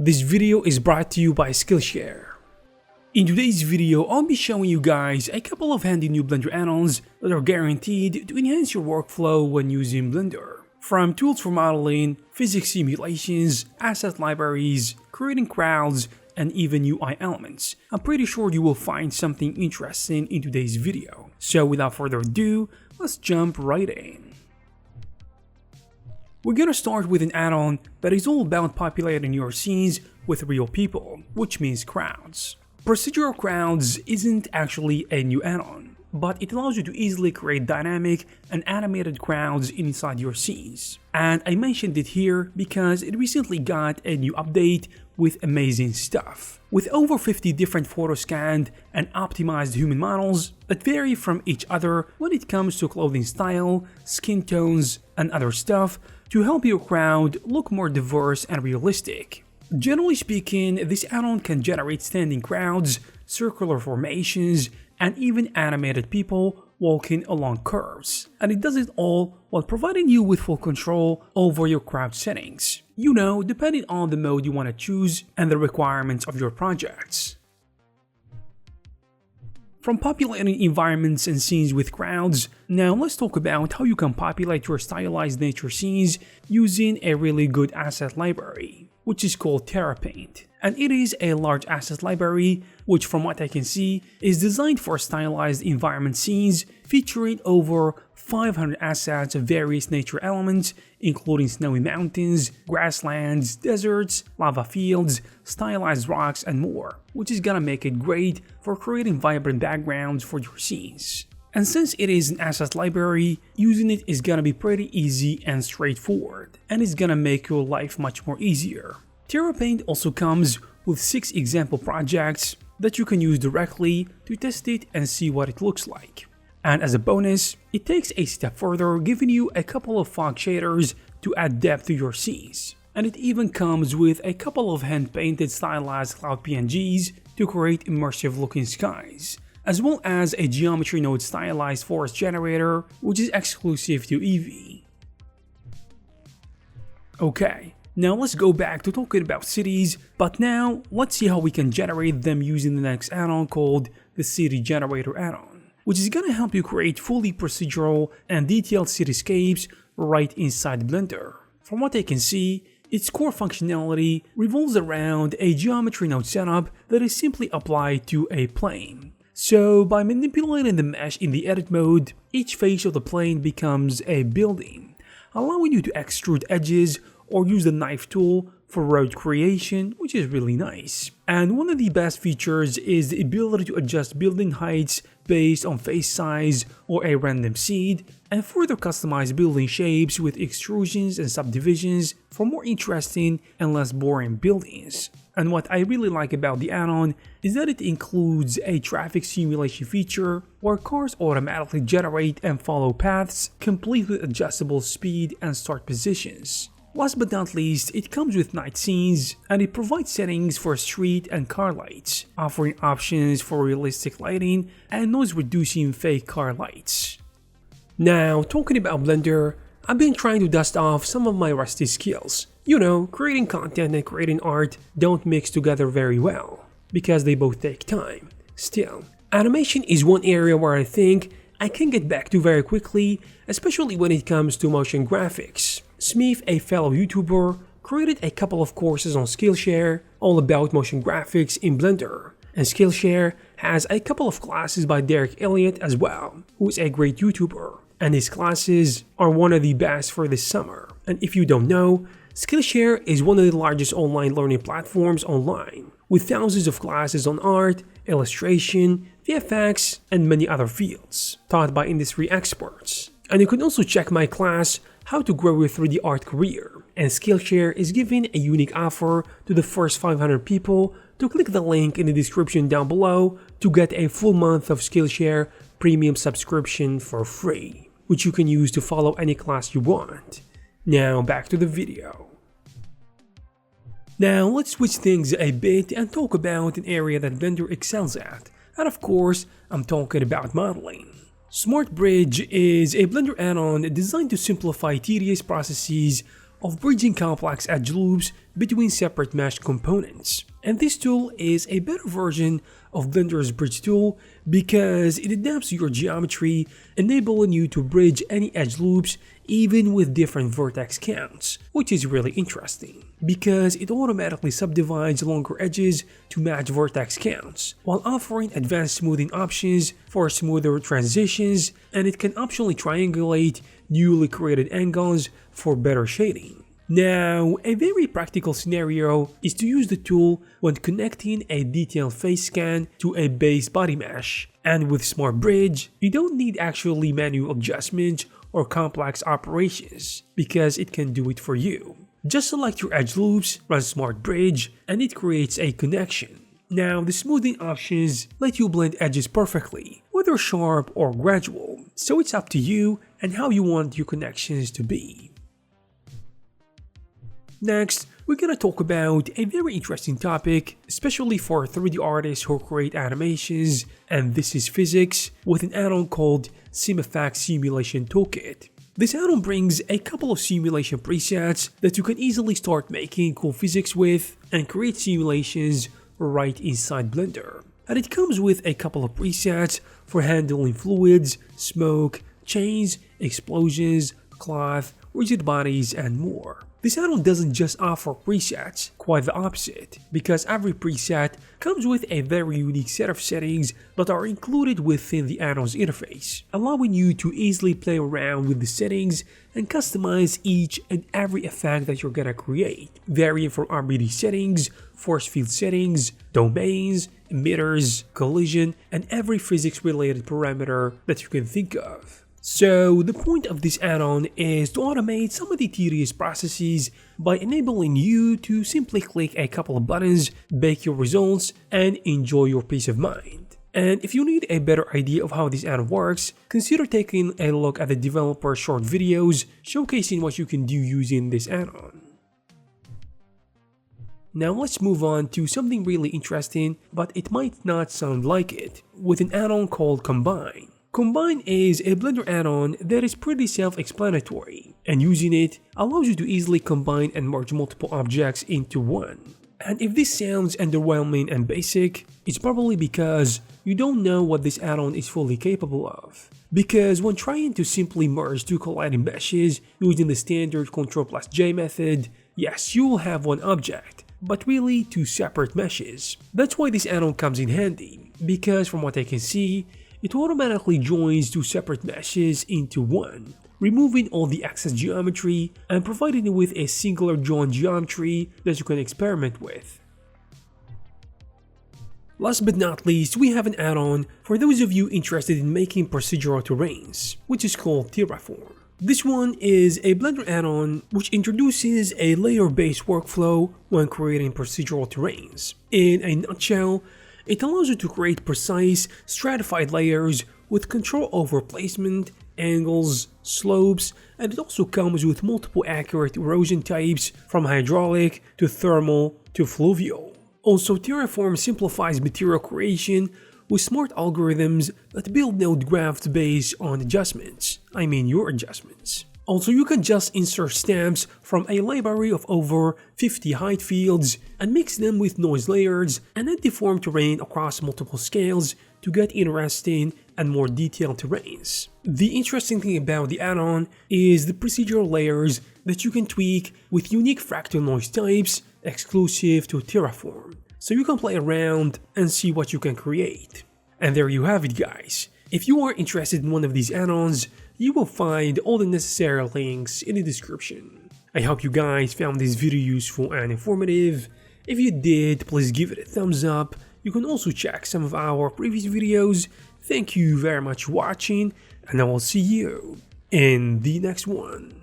This video is brought to you by Skillshare. In today's video, I'll be showing you guys a couple of handy new Blender add-ons that are guaranteed to enhance your workflow when using Blender. From tools for modeling, physics simulations, asset libraries, creating crowds, and even UI elements. I'm pretty sure you will find something interesting in today's video. So without further ado, let's jump right in. We're gonna start with an add-on that is all about populating your scenes with real people, which means crowds. Procedural Crowds isn't actually a new add-on, but it allows you to easily create dynamic and animated crowds inside your scenes. And I mentioned it here because it recently got a new update with amazing stuff. With over 50 different photo scanned and optimized human models that vary from each other when it comes to clothing style, skin tones, and other stuff to help your crowd look more diverse and realistic. Generally speaking, this add-on can generate standing crowds, circular formations, and even animated people walking along curves. And it does it all while providing you with full control over your crowd settings. You know, depending on the mode you want to choose and the requirements of your projects. From populating environments and scenes with crowds, now let's talk about how you can populate your stylized nature scenes using a really good asset library, which is called Terraform. And it is a large asset library, which from what I can see, is designed for stylized environment scenes featuring over 500 assets of various nature elements, including snowy mountains, grasslands, deserts, lava fields, stylized rocks, and more, which is gonna make it great for creating vibrant backgrounds for your scenes. And since it is an asset library, using it is gonna be pretty easy and straightforward, and it's gonna make your life much more easier. Terraform also comes with 6 example projects that you can use directly to test it and see what it looks like. And as a bonus, it takes a step further, giving you a couple of fog shaders to add depth to your scenes. And it even comes with a couple of hand-painted stylized cloud PNGs to create immersive looking skies, as well as a geometry node stylized forest generator, which is exclusive to Eevee. Okay, now let's go back to talking about cities, but now let's see how we can generate them using the next add-on called the City Generator add-on, which is gonna help you create fully procedural and detailed cityscapes right inside Blender. From what I can see, its core functionality revolves around a geometry node setup that is simply applied to a plane. So by manipulating the mesh in the edit mode, each face of the plane becomes a building, allowing you to extrude edges or use the knife tool for road creation, which is really nice. And one of the best features is the ability to adjust building heights based on face size or a random seed, and further customize building shapes with extrusions and subdivisions for more interesting and less boring buildings. And what I really like about the add-on is that it includes a traffic simulation feature where cars automatically generate and follow paths, complete with adjustable speed and start positions. Last but not least, it comes with night scenes, and it provides settings for street and car lights, offering options for realistic lighting and noise-reducing fake car lights. Now, talking about Blender, I've been trying to dust off some of my rusty skills. You know, creating content and creating art don't mix together very well, because they both take time. Still, animation is one area where I think I can get back to very quickly, especially when it comes to motion graphics. Smith, a fellow YouTuber, created a couple of courses on Skillshare all about motion graphics in Blender. And Skillshare has a couple of classes by Derek Elliott as well, who is a great YouTuber. And his classes are one of the best for this summer. And if you don't know, Skillshare is one of the largest online learning platforms online, with thousands of classes on art, illustration, VFX, and many other fields, taught by industry experts. And you can also check my class, How to Grow Your 3D Art Career. And Skillshare is giving a unique offer to the first 500 people to click the link in the description down below to get a full month of Skillshare premium subscription for free, which you can use to follow any class you want. Now back to the video. Now let's switch things a bit and talk about an area that Blender excels at, and of course I'm talking about modeling. Smart Bridge is a Blender add-on designed to simplify tedious processes of bridging complex edge loops between separate mesh components. And this tool is a better version of Blender's bridge tool because it adapts to your geometry, enabling you to bridge any edge loops even with different vertex counts, which is really interesting because it automatically subdivides longer edges to match vertex counts while offering advanced smoothing options for smoother transitions, and it can optionally triangulate newly created angles for better shading. Now, a very practical scenario is to use the tool when connecting a detailed face scan to a base body mesh, and with Smart Bridge, you don't need actually manual adjustments or complex operations because it can do it for you. Just select your edge loops, run Smart Bridge, and it creates a connection. Now, the smoothing options let you blend edges perfectly, whether sharp or gradual, so it's up to you and how you want your connections to be. Next, we're gonna talk about a very interesting topic, especially for 3D artists who create animations, and this is physics with an add-on called Fx Simulation Toolkit. This add-on brings a couple of simulation presets that you can easily start making cool physics with and create simulations right inside Blender. And it comes with a couple of presets for handling fluids, smoke, chains, explosions, cloth, rigid bodies, and more. This add-on doesn't just offer presets, quite the opposite, because every preset comes with a very unique set of settings that are included within the add-on's interface, allowing you to easily play around with the settings and customize each and every effect that you're gonna create, varying from RBD settings, force field settings, domains, emitters, collision, and every physics-related parameter that you can think of. So the point of this add-on is to automate some of the tedious processes by enabling you to simply click a couple of buttons, bake your results, and enjoy your peace of mind. And if you need a better idea of how this add-on works, consider taking a look at the developer short videos showcasing what you can do using this add-on. Now let's move on to something really interesting, but it might not sound like it, with an add-on called Combine. Combine is a Blender add-on that is pretty self-explanatory, and using it allows you to easily combine and merge multiple objects into one. And if this sounds underwhelming and basic, it's probably because you don't know what this add-on is fully capable of. Because when trying to simply merge two colliding meshes using the standard Ctrl+J method, yes, you will have one object, but really two separate meshes. That's why this add-on comes in handy, because from what I can see, it automatically joins two separate meshes into one, removing all the excess geometry and providing you with a singular join geometry that you can experiment with. Last but not least, we have an add-on for those of you interested in making procedural terrains, which is called Terraform. This one is a Blender add-on which introduces a layer-based workflow when creating procedural terrains. In a nutshell, it allows you to create precise, stratified layers with control over placement, angles, slopes, and it also comes with multiple accurate erosion types from hydraulic to thermal to fluvial. Also, Terraform simplifies material creation with smart algorithms that build node graphs based on adjustments. I mean your adjustments. Also, you can just insert stamps from a library of over 50 height fields and mix them with noise layers and then deform terrain across multiple scales to get interesting and more detailed terrains. The interesting thing about the add-on is the procedural layers that you can tweak with unique fractal noise types exclusive to Terraform, so you can play around and see what you can create. And there you have it, guys. If you are interested in one of these add-ons, you will find all the necessary links in the description. I hope you guys found this video useful and informative. If you did, please give it a thumbs up. You can also check some of our previous videos. Thank you very much for watching, and I will see you in the next one.